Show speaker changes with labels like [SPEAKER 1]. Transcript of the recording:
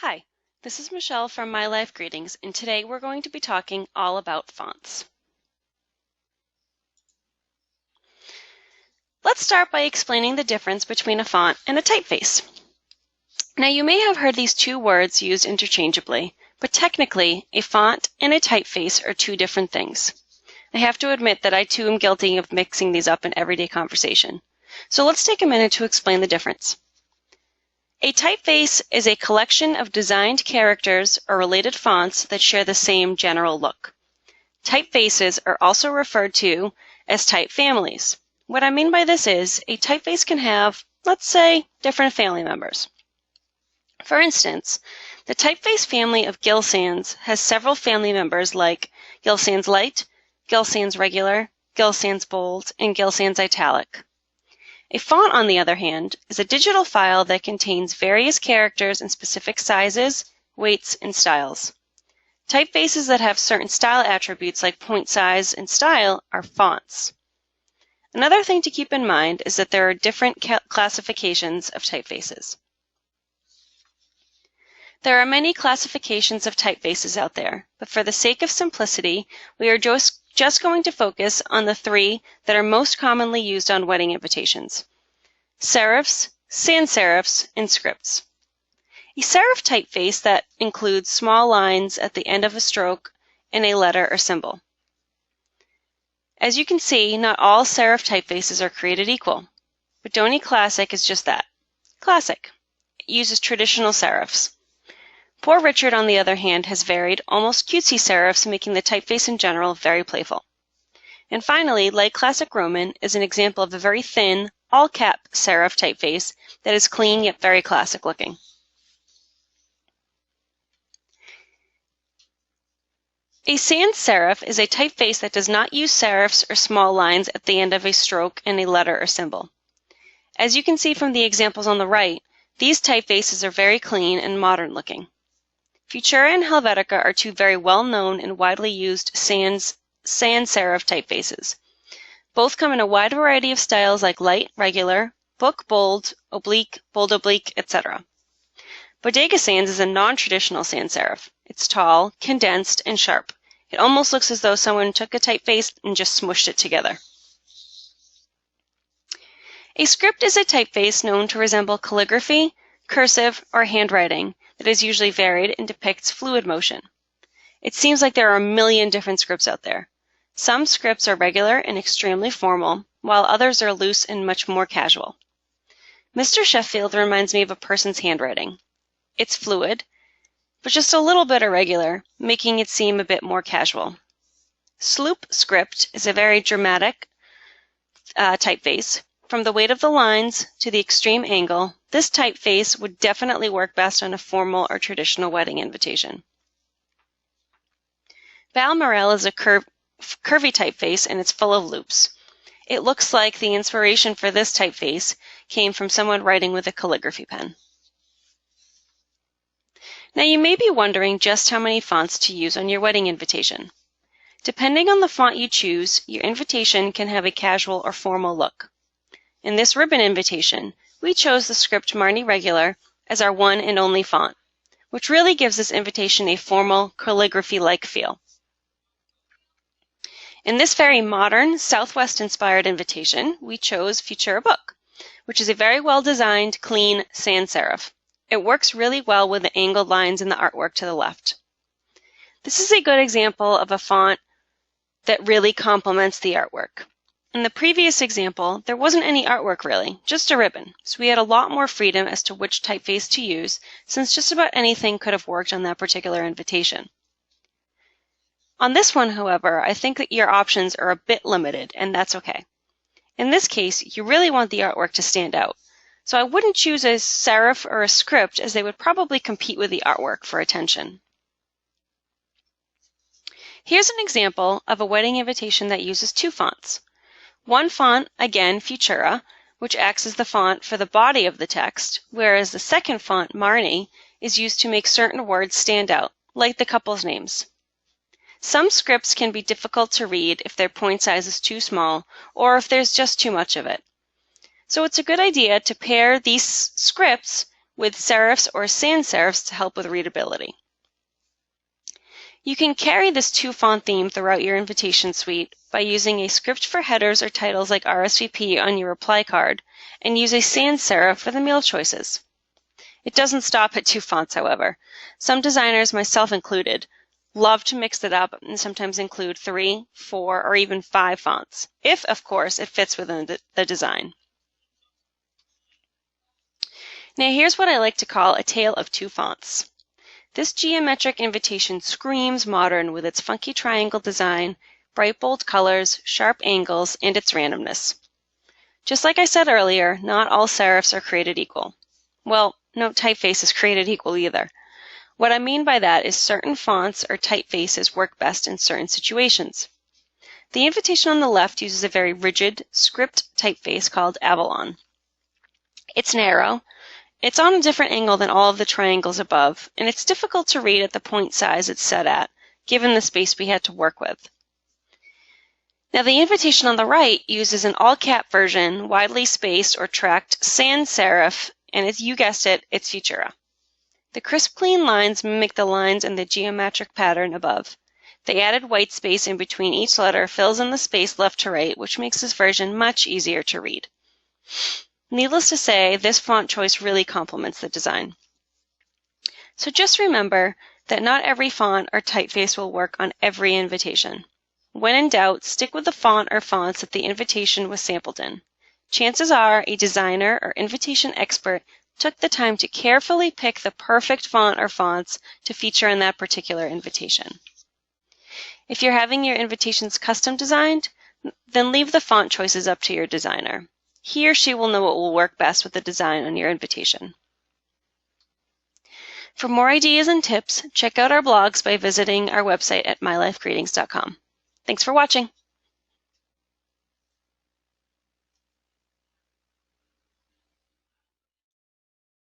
[SPEAKER 1] Hi, this is Michelle from My Life Greetings, and today we're going to be talking all about fonts. Let's start by explaining the difference between a font and a typeface. Now, you may have heard these two words used interchangeably, but technically, a font and a typeface are two different things. I have to admit that I too am guilty of mixing these up in everyday conversation. So let's take a minute to explain the difference. A typeface is a collection of designed characters or related fonts that share the same general look. Typefaces are also referred to as type families. What I mean by this is a typeface can have, let's say, different family members. For instance, the typeface family of Gill Sans has several family members like Gill Sans Light, Gill Sans Regular, Gill Sans Bold, and Gill Sans Italic. A font, on the other hand, is a digital file that contains various characters in specific sizes, weights, and styles. Typefaces that have certain style attributes like point size and style are fonts. Another thing to keep in mind is that there are different classifications of typefaces. There are many classifications of typefaces out there, but for the sake of simplicity, we are just going to focus on the three that are most commonly used on wedding invitations: serifs, sans serifs, and scripts. A serif typeface that includes small lines at the end of a stroke in a letter or symbol. As you can see, not all serif typefaces are created equal. Bodoni Classic is just that, classic. It uses traditional serifs. Poor Richard, on the other hand, has varied, almost cutesy serifs, making the typeface in general very playful. And finally, Light Classic Roman is an example of a very thin, all-cap serif typeface that is clean yet very classic looking. A sans serif is a typeface that does not use serifs or small lines at the end of a stroke in a letter or symbol. As you can see from the examples on the right, these typefaces are very clean and modern looking. Futura and Helvetica are two very well-known and widely used sans serif typefaces. Both come in a wide variety of styles like light, regular, book, bold, oblique, etc. Bodega Sans is a non-traditional sans serif. It's tall, condensed, and sharp. It almost looks as though someone took a typeface and just smushed it together. A script is a typeface known to resemble calligraphy, cursive, or handwriting that is usually varied and depicts fluid motion. It seems like there are a million different scripts out there. Some scripts are regular and extremely formal, while others are loose and much more casual. Mr. Sheffield reminds me of a person's handwriting. It's fluid, but just a little bit irregular, making it seem a bit more casual. Sloop script is a very dramatic typeface. From the weight of the lines to the extreme angle, this typeface would definitely work best on a formal or traditional wedding invitation. Balmoral is a curvy typeface, and it's full of loops. It looks like the inspiration for this typeface came from someone writing with a calligraphy pen. Now, you may be wondering just how many fonts to use on your wedding invitation. Depending on the font you choose, your invitation can have a casual or formal look. In this ribbon invitation, we chose the script Marni Regular as our one and only font, which really gives this invitation a formal, calligraphy-like feel. In this very modern, Southwest-inspired invitation, we chose Futura Book, which is a very well-designed, clean sans serif. It works really well with the angled lines in the artwork to the left. This is a good example of a font that really complements the artwork. In the previous example, there wasn't any artwork really, just a ribbon, so we had a lot more freedom as to which typeface to use, since just about anything could have worked on that particular invitation. On this one, however, I think that your options are a bit limited, and that's okay. In this case, you really want the artwork to stand out, so I wouldn't choose a serif or a script, as they would probably compete with the artwork for attention. Here's an example of a wedding invitation that uses two fonts. One font, again Futura, which acts as the font for the body of the text, whereas the second font, Marni, is used to make certain words stand out, like the couple's names. Some scripts can be difficult to read if their point size is too small or if there's just too much of it. So it's a good idea to pair these scripts with serifs or sans serifs to help with readability. You can carry this two-font theme throughout your invitation suite by using a script for headers or titles like RSVP on your reply card, and use a sans serif for the mail choices. It doesn't stop at two fonts, however. Some designers, myself included, love to mix it up and sometimes include 3, 4, or even 5 fonts, if, of course, it fits within the design. Now here's what I like to call a tale of two fonts. This geometric invitation screams modern with its funky triangle design, bright bold colors, sharp angles, and its randomness. Just like I said earlier, not all serifs are created equal. Well, no typeface is created equal either. What I mean by that is certain fonts or typefaces work best in certain situations. The invitation on the left uses a very rigid script typeface called Avalon. It's narrow, it's on a different angle than all of the triangles above, and it's difficult to read at the point size it's set at, given the space we had to work with. Now the invitation on the right uses an all-cap version, widely spaced or tracked sans serif, and you guessed it, it's Futura. The crisp, clean lines mimic the lines in the geometric pattern above. The added white space in between each letter fills in the space left to right, which makes this version much easier to read. Needless to say, this font choice really complements the design. So just remember that not every font or typeface will work on every invitation. When in doubt, stick with the font or fonts that the invitation was sampled in. Chances are a designer or invitation expert took the time to carefully pick the perfect font or fonts to feature in that particular invitation. If you're having your invitations custom designed, then leave the font choices up to your designer. He or she will know what will work best with the design on your invitation. For more ideas and tips, check out our blogs by visiting our website at mylifegreetings.com. Thanks for watching.